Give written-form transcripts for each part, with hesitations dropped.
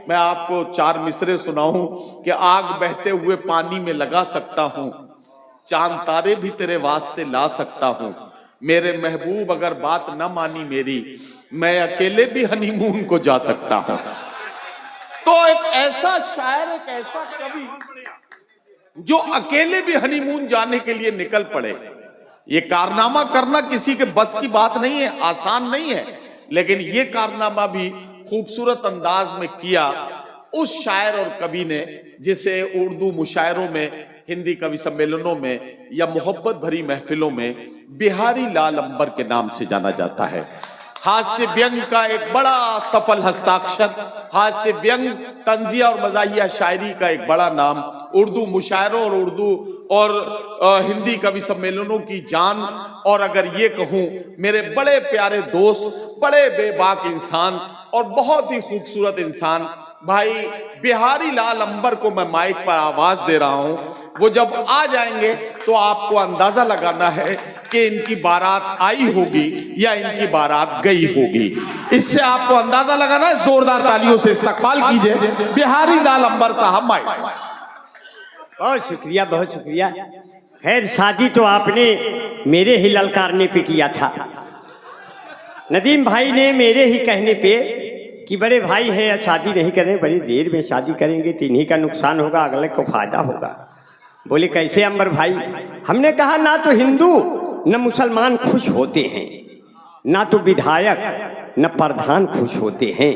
मैं आपको 4 मिसरे सुनाऊं कि आग बहते हुए पानी में लगा सकता हूं, चांद तारे भी तेरे वास्ते ला सकता हूं, मेरे महबूब अगर बात न मानी मेरी, मैं अकेले भी हनीमून को जा सकता हूं। तो एक ऐसा शायर, एक ऐसा कवि जो अकेले भी हनीमून जाने के लिए निकल पड़े। ये कारनामा करना किसी के बस की बात नहीं है, आसान नहीं है, लेकिन ये कारनामा भी खूबसूरत अंदाज में किया उस शायर और कवि ने जिसे उर्दू मुशायरों में, हिंदी कवि सम्मेलनों में या मोहब्बत भरी महफिलों में बिहारी लाल अंबर के नाम से जाना जाता है। हास्य व्यंग का एक बड़ा सफल हस्ताक्षर, हास्य व्यंग, तंजिया और मजाहिया शायरी का एक बड़ा नाम, उर्दू मुशायरों और उर्दू और हिंदी कवि सम्मेलनों की जान। और अगर ये कहूं, मेरे बड़े प्यारे दोस्त, बड़े बेबाक इंसान और बहुत ही खूबसूरत इंसान भाई बिहारी लाल अंबर को मैं माइक पर आवाज दे रहा हूं। वो जब आ जाएंगे तो आपको अंदाजा लगाना है कि इनकी बारात आई होगी या इनकी बारात गई होगी। इससे आपको अंदाजा लगाना है। जोरदार तालियों से इस्तकबाल कीजिए बिहारी लाल अंबर साहब। माइक। बहुत शुक्रिया, बहुत शुक्रिया। खैर, शादी तो आपने मेरे ही ललकारने पे किया था। नदीम भाई ने मेरे ही कहने पे कि बड़े भाई है, शादी नहीं करें, बड़ी देर में शादी करेंगे तो इन्हीं का नुकसान होगा, अगले को फायदा होगा। बोले कैसे अंबर भाई? हमने कहा ना तो हिंदू न मुसलमान खुश होते हैं, ना तो विधायक न प्रधान खुश होते हैं।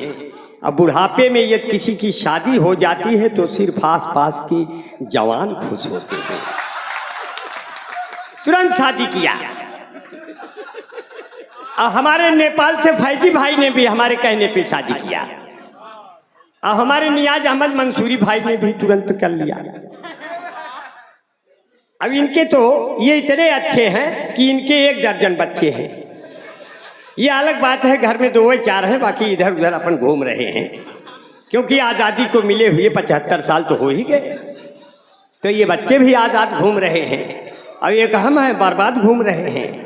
अब बुढ़ापे में यदि किसी की शादी हो जाती है तो सिर्फ आस पास के जवान खुश होते हैं। तुरंत शादी किया। हमारे नेपाल से फैजी भाई ने भी हमारे कहने पे शादी किया, और हमारे नियाज अहमद मंसूरी भाई ने भी तुरंत कर लिया। अब इनके तो ये इतने अच्छे हैं कि इनके 1 दर्जन बच्चे हैं। ये अलग बात है, घर में 2 या 4 हैं, बाकी इधर उधर अपन घूम रहे हैं, क्योंकि आज़ादी को मिले हुए 75 साल तो हो ही गए। तो ये बच्चे भी आज़ाद घूम रहे हैं, और एक हम है बर्बाद घूम रहे हैं।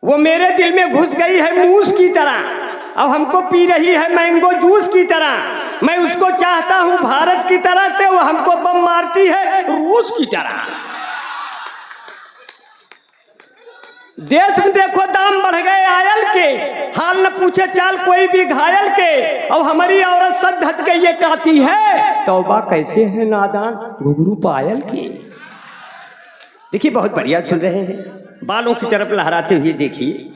वो मेरे दिल में घुस गई है मूस की तरह, अब हमको पी रही है मैंगो जूस की तरह। मैं उसको चाहता हूँ भारत की तरह से, वो हमको बम मारती है रूस की तरह। देश में देखो दाम बढ़ गए आयल के, हाल न पूछे चाल कोई भी घायल के। और हमारी औरत सद धत के ये कहती है, तौबा कैसे है नादान घुघरू पायल की। देखिए बहुत बढ़िया सुन रहे हैं, बालों की तरफ लहराते हुए देखिए।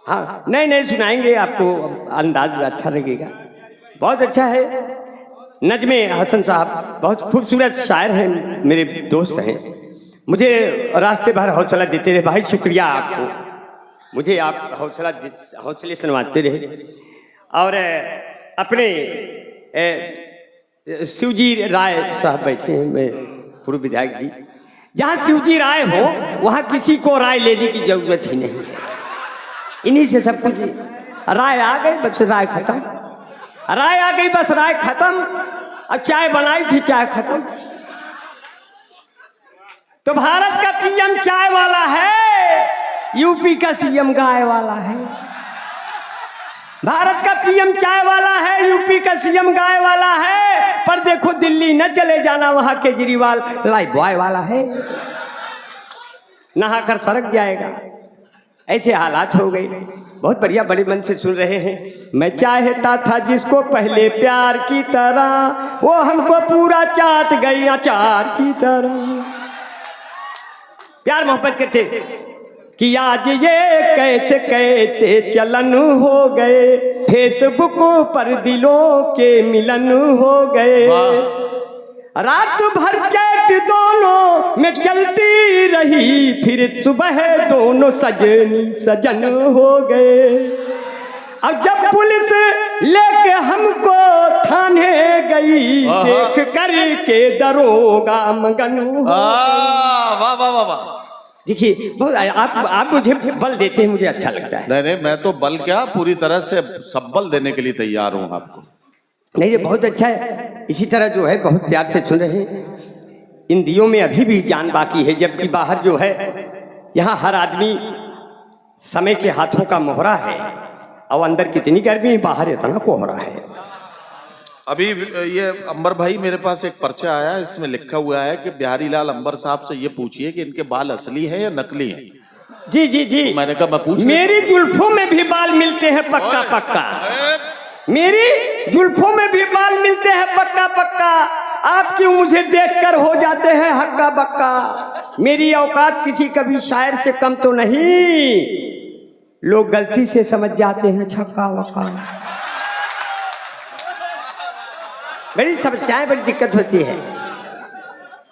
हाँ, नहीं सुनाएंगे आपको, अंदाज अच्छा लगेगा। बहुत अच्छा है। नजमे हसन साहब बहुत खूबसूरत शायर हैं, मेरे दोस्त हैं, मुझे रास्ते भर हौसला देते रहे। भाई शुक्रिया आपको, मुझे आप हौसले सुनवाते रहे। और अपने शिवजी राय साहब बैठे हैं, पूर्व विधायक जी। जहाँ शिवजी राय हो वहाँ किसी को राय लेने की जरूरत ही नहीं है, इन्हीं से सब कुछ। राय आ गई बस राय खत्म, राय आ गई बस राय खत्म। अब चाय बनाई थी, चाय खत्म। तो भारत का पीएम चाय वाला है, यूपी का सीएम गाय वाला है। भारत का पीएम चाय वाला है, यूपी का सीएम गाय वाला है। पर देखो दिल्ली न चले जाना, वहां केजरीवाल लाइफ बॉय वाला है, नहाकर सड़क जाएगा। ऐसे हालात हो गए। बहुत बढ़िया, बड़े मन से सुन रहे हैं। मैं चाहता था जिसको पहले प्यार की तरह, वो हमको पूरा चाट गई अचार की तरह। प्यार मोहब्बत के थे कि आज ये कैसे कैसे चलन हो गए, फेसबुक पर दिलों के मिलन हो गए। रात भर चैट दोनों में चलती रही, फिर सुबह दोनों सजनी सजन हो गए। अब जब पुलिस लेके हमको थाने गई, देख कर के दरोगा मगन हो। वाह वाह वाह वाह। देखिए बहुत आप मुझे बल देते हैं, मुझे अच्छा लगता है। नहीं, मैं तो बल क्या, पूरी तरह से सब बल देने के लिए तैयार हूँ आपको। नहीं, ये बहुत अच्छा है। इसी तरह जो है बहुत प्यार से सुन रहे हैं। इन दियों में अभी भी जान बाकी है, जबकि बाहर जो है, यहाँ हर आदमी समय के हाथों का मोहरा है, और अंदर कितनी गर्मी, बाहर इतना कोहरा है। अभी ये अंबर भाई मेरे पास एक पर्चा आया, इसमें लिखा हुआ है कि बिहारी लाल अंबर साहब से ये पूछिए कि इनके बाल असली हैं या नकली हैं। जी जी जी। तो मैंने कहा मैं पूछ मेरी जुल्फों में भी बाल मिलते हैं पक्का पक्का, मेरी जुल्फों में भी बाल मिलते हैं पक्का पक्का। आप क्यों मुझे देखकर हो जाते हैं हक्का बक्का। मेरी औकात किसी कभी शायर से कम तो नहीं, लोग गलती से समझ जाते हैं छक्का वक्का। बड़ी समस्याएं, बड़ी दिक्कत होती है,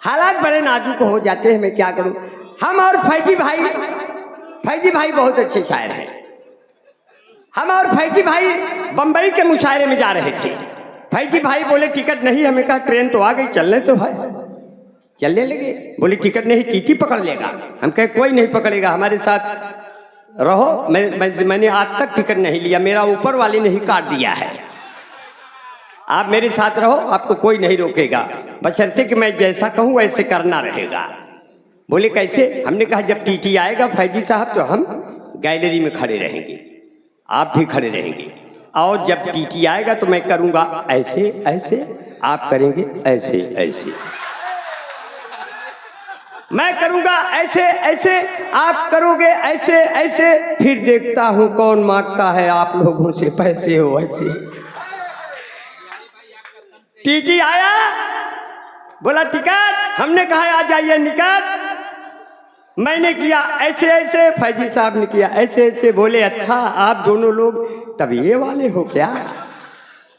हालात बड़े नाजुक हो जाते हैं। मैं क्या करूं। हम और फैजी भाई बहुत अच्छे शायर हैं। हम और फैजी भाई बंबई के मुशायरे में जा रहे थे। फैजी भाई बोले टिकट नहीं, हमें कहा ट्रेन तो आ गई, चलने तो है। चलने लगे, बोले टिकट नहीं, टीटी पकड़ लेगा। हम कहे कोई नहीं पकड़ेगा, हमारे साथ रहो। मैंने आज तक टिकट नहीं लिया, मेरा ऊपर वाले ने ही काट दिया है। आप मेरे साथ रहो, आपको कोई नहीं रोकेगा, बशर्ते कि मैं जैसा कहूँ वैसे करना रहेगा। बोले कैसे। हमने कहा जब टीटी आएगा फैजी साहब तो हम गैलरी में खड़े रहेंगे, आप भी खड़े रहेंगे, और जब टीटी आएगा तो मैं करूँगा ऐसे ऐसे, आप करेंगे ऐसे ऐसे, मैं करूँगा ऐसे ऐसे, आप करोगे ऐसे ऐसे, फिर देखता हूँ कौन मांगता है आप लोगों से पैसे हो ऐसे। टीटी आया, बोला टिकट, हमने कहा आ जाइए निकट। मैंने किया ऐसे ऐसे, फैजी साहब ने किया ऐसे ऐसे। बोले अच्छा आप दोनों लोग तबीये वाले हो क्या।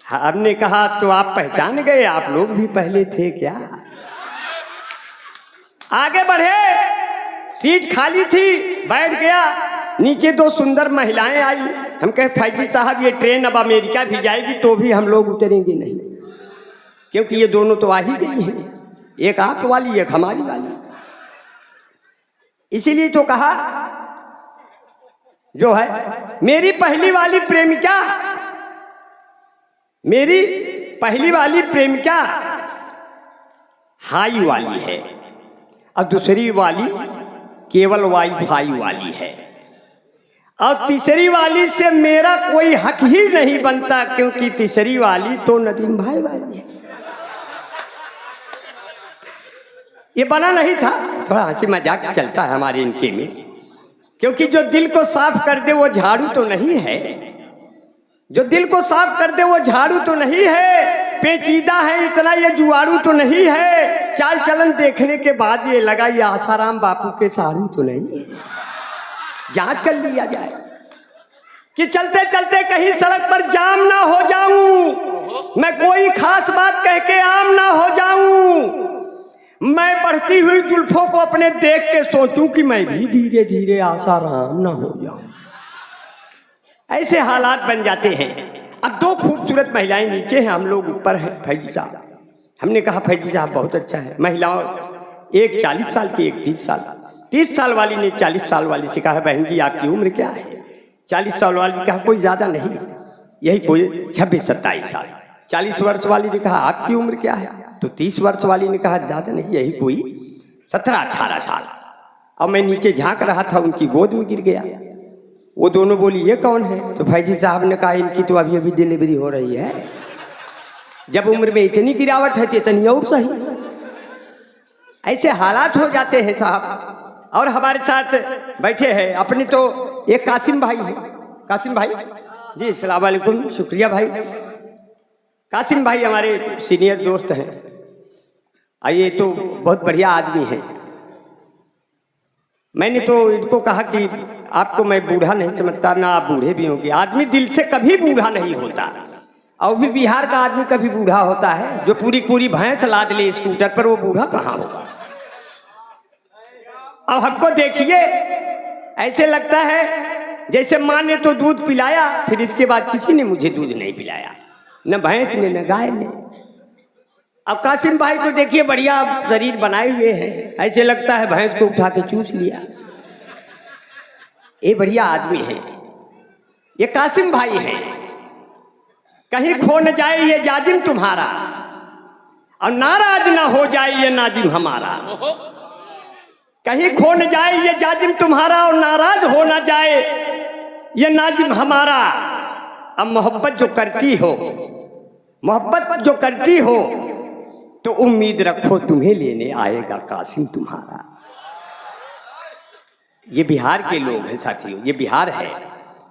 हमने कहा तो आप पहचान गए, आप लोग भी पहले थे क्या। आगे बढ़े, सीट खाली थी, बैठ गया। नीचे दो सुंदर महिलाएं आई। हम कहे फैजी साहब ये ट्रेन अब अमेरिका भी जाएगी तो भी हम लोग उतरेंगे नहीं, क्योंकि ये दोनों तो आ ही गई हैं, एक आप वाली एक हमारी वाली। इसीलिए तो कहा जो है मेरी पहली वाली प्रेमिका, मेरी पहली वाली प्रेमिका हाई वाली है, और दूसरी वाली केवल वाईफाई वाली है, और तीसरी वाली से मेरा कोई हक ही नहीं बनता, क्योंकि तीसरी वाली तो नदीम भाई वाली है। ये बना नहीं था, थोड़ा हंसी मजाक चलता है हमारे इनके में, क्योंकि जो दिल को साफ कर दे वो झाड़ू तो नहीं है, जो दिल को साफ कर दे वो झाड़ू तो नहीं है, पेचीदा है इतना ये जुआड़ू तो नहीं है, चाल चलन देखने के बाद ये लगा ये आसाराम बापू के साड़ू तो नहीं है। जांच कर लिया जाए कि चलते चलते कहीं सड़क पर जाम ना हो जाऊं, मैं कोई खास बात कह के आम ना हो जाऊं, मैं बढ़ती हुई जुल्फों को अपने देख के सोचूं कि मैं भी धीरे धीरे आसाराम ना हो जाऊं। ऐसे हालात बन जाते हैं। अब दो खूबसूरत महिलाएं नीचे हैं, हम लोग ऊपर हैं। फैजी साहब, हमने कहा फैजी साहब बहुत अच्छा है। महिलाओं, एक 40 साल की, एक 30 साल। 30 साल वाली ने 40 साल वाली से कहा बहन जी आपकी उम्र क्या है। 40 साल वाली ने कहा कोई ज़्यादा नहीं, यही कोई 26-27 साल। 40 वर्ष वाली ने कहा आपकी उम्र क्या है, तो 30 वर्ष वाली ने कहा ज़्यादा नहीं, यही कोई 17-18 साल। और मैं नीचे झांक रहा था, उनकी गोद में गिर गया। वो दोनों बोली ये कौन है, तो फैजी साहब ने कहा इनकी तो अभी अभी डिलीवरी हो रही है, जब उम्र में इतनी गिरावट है तो इतनी और सही। ऐसे हालात हो जाते हैं साहब। और हमारे साथ बैठे हैं अपने तो एक कासिम भाई है। कासिम भाई जी अस्सलाम वालेकुम, शुक्रिया भाई। कासिम भाई हमारे सीनियर दोस्त हैं, ये तो बहुत बढ़िया आदमी है। मैंने तो इनको कहा कि आपको मैं बूढ़ा नहीं समझता, ना आप बूढ़े भी होंगे। आदमी दिल से कभी बूढ़ा नहीं होता, और भी बिहार का आदमी कभी बूढ़ा होता है। जो पूरी पूरी भैंस लाद ले स्कूटर पर, वो बूढ़ा कहाँ होगा। अब हमको देखिए, ऐसे लगता है जैसे माँ ने तो दूध पिलाया, फिर इसके बाद किसी ने मुझे दूध नहीं पिलाया, न भैंस ने न गाय ने। अब कासिम भाई को देखिए, बढ़िया शरीर बनाए हुए हैं, ऐसे लगता है भैंस को उठा के चूस लिया। ये बढ़िया आदमी है, ये कासिम भाई है। कहीं खो न जाए ये जाजिम तुम्हारा, और नाराज ना हो जाए ये नाजिम हमारा। कहीं खो न जाए ये जाजिम तुम्हारा, और नाराज हो ना जाए ये नाजिम हमारा। अब मोहब्बत जो करती हो मोहब्बत जो करती हो तो उम्मीद रखो तुम्हें लेने आएगा कासिम तुम्हारा। ये बिहार के लोग हैं साथियों, ये बिहार है,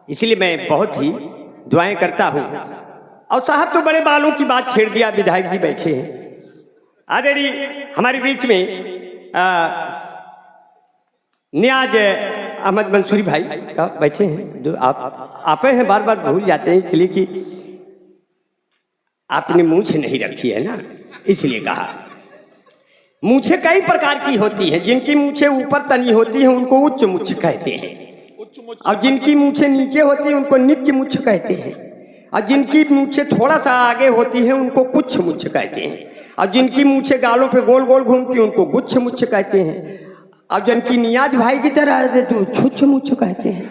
इसलिए मैं बहुत ही दुआएं करता हूँ। और साहब तो बड़े बालों की बात छेड़ दिया, विधायक जी बैठे हैं आदरणीय हमारे बीच में नियाज अहमद मंसूरी भाई का बैठे हैं, जो आप हैं, बार बार भूल जाते हैं इसलिए कि आपने मूंछ नहीं रखी है ना, इसलिए कहा। मूछें कई प्रकार की होती हैं, जिनकी मूछें ऊपर तनी होती हैं उनको उच्च मुछ कहते हैं, और जिनकी मूछें नीचे होती हैं उनको निच्च मुछ कहते हैं, और जिनकी मूछें थोड़ा सा आगे होती हैं उनको कुछ मुछ कहते हैं, और जिनकी मूछें गालों पे गोल गोल घूमती हैं उनको गुच्छ मुछ कहते हैं, और जिनकी नियाज भाई की तरह तो छुच्छ मुछ कहते हैं।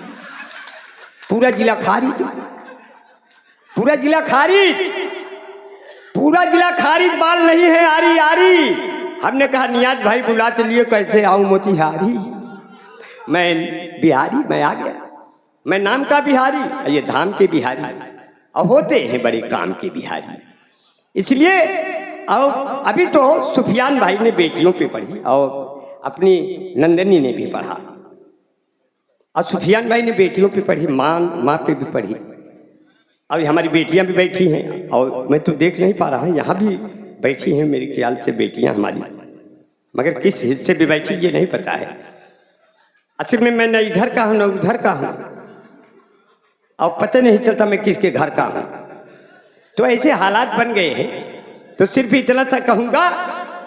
पूरा जिला खारिज, पूरा जिला खारिज, पूरा जिला खारिज, बाल नहीं है आरी आरी। हमने कहा नियाज भाई बुला चलिए, कैसे आऊं मोतिहारी, मैं बिहारी, मैं आ गया, मैं नाम का बिहारी, ये धाम के बिहारी, और होते हैं बड़े काम के बिहारी। इसलिए और अभी तो सुफियान भाई ने बेटियों पे पढ़ी और अपनी नंदनी ने भी पढ़ा, और सुफियान भाई ने बेटियों पे पढ़ी, माँ पे भी पढ़ी, और हमारी बेटियां भी बैठी हैं, और मैं तो देख नहीं पा रहा हूँ, यहाँ भी बैठी हैं मेरे ख्याल से बेटियां हमारी, मगर किस हिस्से भी बैठी ये नहीं पता है। असल में मैं न इधर का हूँ न उधर का हूँ, और पता नहीं चलता मैं किसके घर का हूँ। तो ऐसे हालात बन गए हैं, तो सिर्फ इतना सा कहूँगा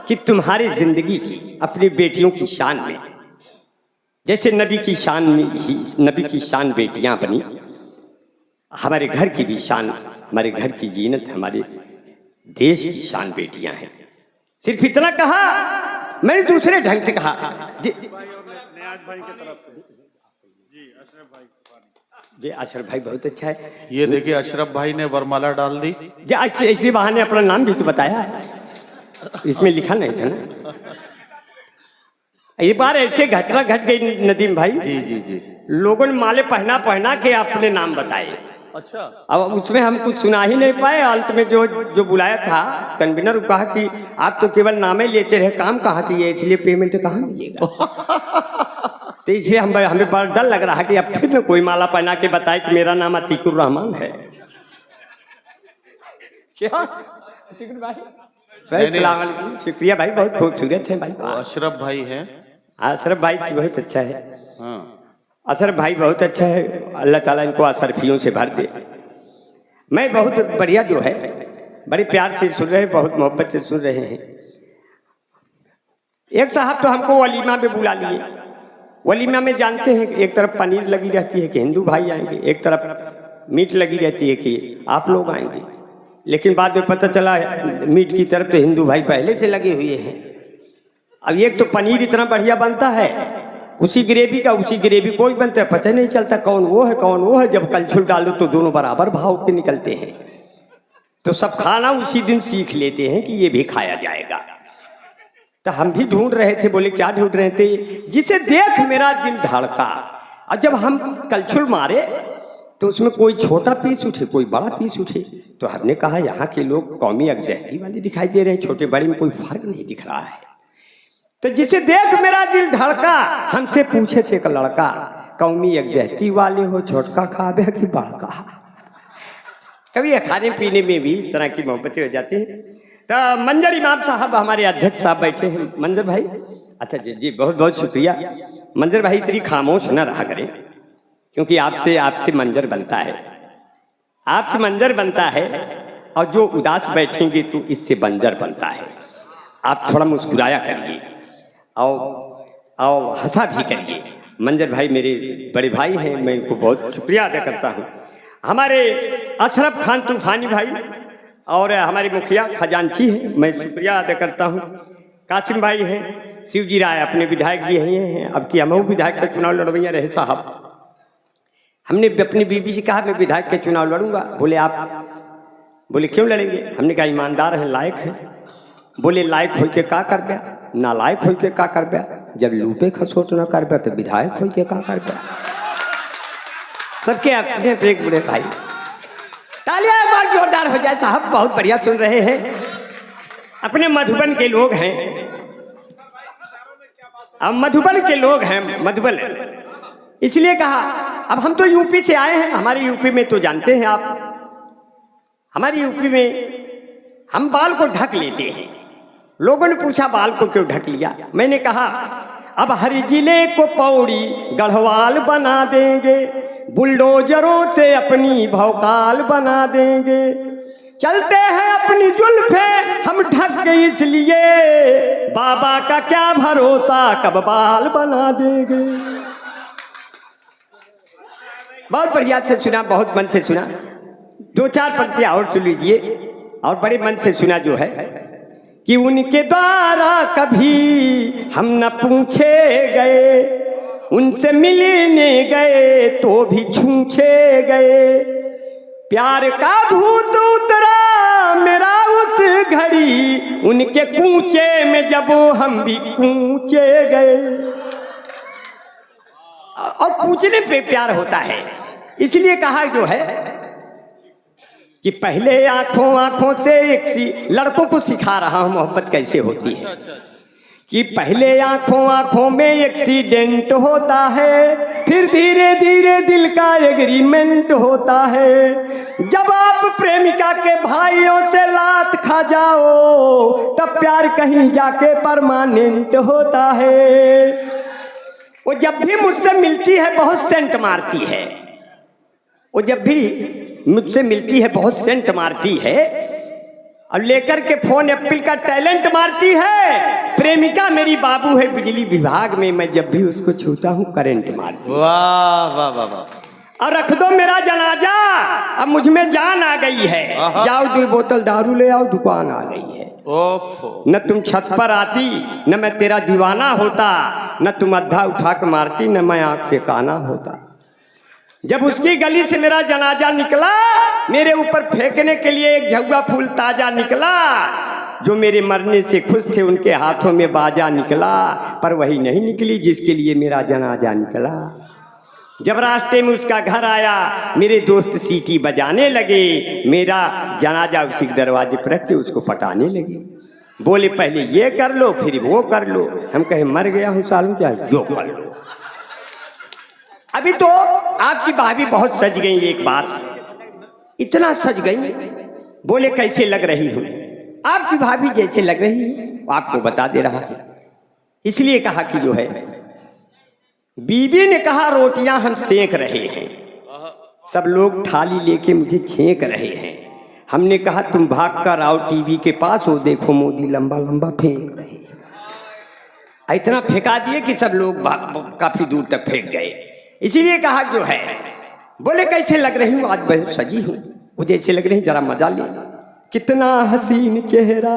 कि तुम्हारी जिंदगी की अपनी बेटियों की शान में, जैसे नबी की शान बेटियां बनी, हमारे घर की भी शान, हमारे घर की जीनत, हमारे देश की शान बेटियां हैं। सिर्फ इतना कहा, मैंने दूसरे ढंग से कहा जी अशरफ भाई बहुत अच्छा है। ये देखिए अशरफ भाई ने वरमाला डाल दी, ऐसे बहाने अपना नाम भी तो बताया है, इसमें लिखा नहीं था ना। एक बार ऐसे घटना घट गई नदीम भाई, जी जी जी, लोगों ने माले पहना पहना के अपने नाम बताए। अच्छा, अब उसमें हम कुछ सुना ही नहीं पाए। अंत में जो बुलाया था कन्वीनर, कहा कि आप तो केवल नामे लेते रहे, काम कहाँ किए, इसलिए पेमेंट कहाँ मिलेगा। तो इसलिए हमें बड़ा डर लग रहा है कि अब फिर कोई माला पहना के बताए कि मेरा नाम अतीकुर रहमान है। क्या अतीकुर भाई, शुक्रिया भाई, बहुत खूबसूरत है भाई। अशरफ भाई हैं, अशरफ भाई बहुत अच्छा है। हाँ, अशरफ भाई बहुत अच्छा है, अल्लाह ताला इनको अशरफियों से भर दे। मैं बहुत बढ़िया जो है, बड़े प्यार से सुन रहे हैं, बहुत मोहब्बत से सुन रहे हैं। एक साहब तो हमको वलीमा में बुला लिए। वलीमा में जानते हैं एक तरफ पनीर लगी रहती है कि हिंदू भाई आएंगे, एक तरफ मीट लगी रहती है कि आप लोग आएंगे, लेकिन बाद में पता चला मीट की तरफ तो हिंदू भाई पहले से लगे हुए हैं। अब एक तो पनीर इतना बढ़िया बनता है, उसी ग्रेवी का उसी ग्रेवी कोई बनता है, पता नहीं चलता कौन वो है कौन वो है। जब कलछुल डालो तो दोनों बराबर भाव के निकलते हैं। तो सब खाना उसी दिन सीख लेते हैं कि ये भी खाया जाएगा। तो हम भी ढूंढ रहे थे, बोले क्या ढूंढ रहे थे, जिसे देख मेरा दिल धड़का। और जब हम कलछुल मारे तो उसमें कोई छोटा पीस उठे कोई बड़ा पीस उठे, तो हमने कहा यहाँ के लोग कौमी यकजहती वाले दिखाई दे रहे हैं, छोटे बड़े में कोई फर्क नहीं दिख रहा है। तो जिसे देख मेरा दिल धड़का, हमसे पूछे से एक लड़का, कौमी यकजहती वाले हो छोटका खाबे कि बड़का। कभी खाने पीने में भी इस तरह की मोहब्बतें हो जाती हैं। तो मंजर इमाम साहब हमारे अध्यक्ष साहब बैठे हैं। मंजर भाई, अच्छा जी जी बहुत बहुत शुक्रिया। मंजर भाई इतनी खामोश न रहा करें, क्योंकि आपसे मंजर बनता है, आपसे मंजर बनता है, और जो उदास बैठेंगे तो इससे बंजर बनता है। आप थोड़ा मुस्कुराया करिए और हंसा भी करिए। मंजर भाई मेरे बड़े भाई हैं, मैं इनको बहुत शुक्रिया अदा करता हूँ। हमारे अशरफ खान तूफानी भाई और हमारे मुखिया खजांची हैं, मैं शुक्रिया अदा करता हूँ। कासिम भाई हैं, शिवजी राय अपने विधायक जी हैं। अब कि हम विधायक का चुनाव लड़वैया रहे साहब। हमने अपनी बीवी से कहा मैं विधायक के चुनाव लड़ूंगा। बोले आप, बोले क्यों लड़ेंगे? हमने कहा ईमानदार हैं, लायक हैं। बोले लायक हो के का कर गया, नालायक हो के का कर गया, जब लूटे खसोट न कर गया तो विधायक हो के का कर गया। सबके अपने एक बड़े भाई। तालियां एक बार जोरदार हो जाए साहब, बहुत बढ़िया सुन रहे हैं। अपने मधुबन के लोग हैं, अब मधुबन के लोग हैं, मधुबन इसलिए कहा। अब हम तो यूपी से आए हैं, हमारे यूपी में तो जानते हैं आप, हमारी यूपी में हम बाल को ढक लेते हैं। लोगों ने पूछा बाल को क्यों ढक लिया, मैंने कहा अब हर जिले को पौड़ी गढ़वाल बना देंगे, बुलडोजरों से अपनी भौकाल बना देंगे। चलते हैं अपनी जुल्फे हम ढक गए इसलिए, बाबा का क्या भरोसा कब बाल बना देंगे। बहुत बढ़िया से सुना, बहुत मन से सुना। दो चार पंक्तियां और सुन लीजिए, और बड़े मन से सुना जो है कि उनके द्वारा कभी हम न पूछे गए, उनसे मिलने गए तो भी छूछे गए। प्यार का भूत उतरा मेरा उस घड़ी, उनके कूचे में जब हम भी कूचे गए। और पूछने पे प्यार होता है, इसलिए कहा जो है कि पहले आंखों आंखों से एक सी, लड़कों को सिखा रहा हूं मोहब्बत कैसे होती है। कि पहले आंखों आंखों में एक्सीडेंट होता है, फिर धीरे धीरे दिल का एग्रीमेंट होता है। जब आप प्रेमिका के भाइयों से लात खा जाओ, तब प्यार कहीं जाके परमानेंट होता है। वो जब भी मुझसे मिलती है बहुत सेंट मारती है, वो जब भी मुझसे मिलती है बहुत सेंट मारती है, और लेकर के फोन एप्पल का टैलेंट मारती है। प्रेमिका मेरी बाबू है बिजली विभाग में, मैं जब भी उसको छूता हूँ करंट मारती। वाह वाह वाह वाह। और रख दो मेरा जनाजा, अब मुझ में जान आ गई है। जाओ 2 बोतल दारू ले आओ, दुकान आ गई है। न तुम छत पर आती, न मैं तेरा दीवाना होता, न तुम अद्धा उठा के मारती, न मैं आंख से काना होता। जब उसकी गली से मेरा जनाजा निकला, मेरे ऊपर फेंकने के लिए एक झुग्गा फूल ताजा निकला। जो मेरे मरने से खुश थे उनके हाथों में बाजा निकला, पर वही नहीं निकली जिसके लिए मेरा जनाजा निकला। जब रास्ते में उसका घर आया, मेरे दोस्त सीटी बजाने लगे, मेरा जनाजा उसी दरवाजे पर रख के उसको पटाने लगे। बोले पहले ये कर लो फिर वो कर लो। हम कहे मर गया हूँ सालू, क्या जो कर लो। अभी तो आपकी भाभी बहुत सज गई, एक बार इतना सज गई, बोले कैसे लग रही हूँ। आपकी भाभी जैसे लग रही है आपको बता दे रहा है। इसलिए कहा कि जो है, बीबी ने कहा रोटियां हम सेक रहे हैं, सब लोग थाली लेके मुझे छेक रहे हैं। हमने कहा तुम भाग कर आओ टीवी के पास, वो देखो मोदी लंबा लंबा फेंक रहे हैं। इतना फेंका दिए कि सब लोग काफी दूर तक फेंक गए। इसीलिए कहा जो है, बोले कैसे लग रही हूँ, आज बहुत सजी हूँ, वो जैसे लग रही जरा मजा ले। कितना हसीन चेहरा,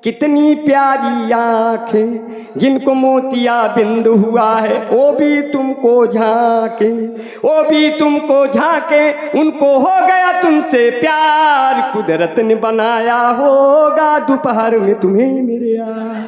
कितनी प्यारी आंखें, जिनको मोतिया बिंदु हुआ है वो भी तुमको झांके, वो भी तुमको झांके। उनको हो गया तुमसे प्यार, कुदरत ने बनाया होगा दोपहर में तुम्हें मेरे यार।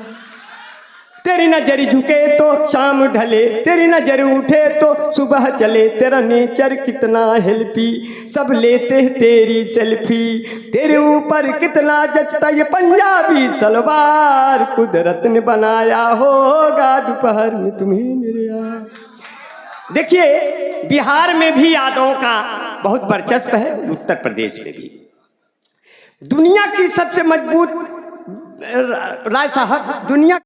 तेरी नजर झुके तो शाम ढले, तेरी नजर उठे तो सुबह चले। तेरा नेचर कितना हेल्पी, सब लेते हैं तेरी सेल्फी। तेरे ऊपर कितना जचता ये पंजाबी सलवार, कुदरत ने बनाया होगा दोपहर में तुम्हें मेरे यार। देखिए बिहार में भी यादवों का बहुत वर्चस्व है, उत्तर प्रदेश में भी। दुनिया की सबसे मजबूत राय साहब, दुनिया